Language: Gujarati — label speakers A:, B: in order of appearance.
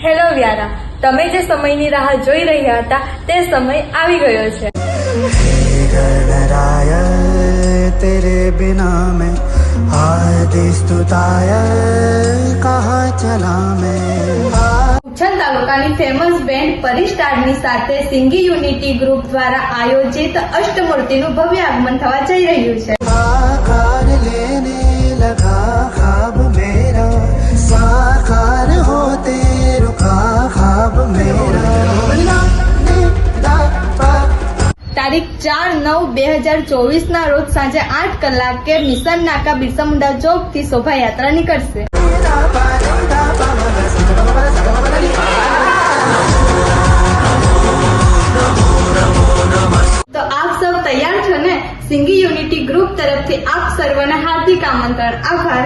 A: હેલો વ્યારા, તમે જે સમયની રાહ જોઈ રહ્યા હતા તે સમય આવી ગયો છે.
B: तेरे बिना मैं आदि स्तुताय कहाँ चला मैं.
A: ઉચ્છલ તાલુકાની ફેમસ બેન્ડ પરિસ્ટારની સાથે સિંગી યુનિટી ગ્રુપ દ્વારા આયોજિત અષ્ટમૂર્તિનું ભવ્ય આગમન થવા જઈ રહ્યું છે.
B: आकार लेने लगा ख्वाब मेरा साकार होते रुका ख्वाब मेरा.
A: તારીખ 4/9/2024 ના રોજ સાંજે 8 કલાકે નિશાન નાકા બિરસા મુંડા ચોકથી શોભાયાત્રા નીકળશે. તો આપ સૌ તૈયાર છો ને? સિંગી યુનિટી ગ્રુપ તરફથી આપ સર્વને હાર્દિક આમંત્રણ. આભાર.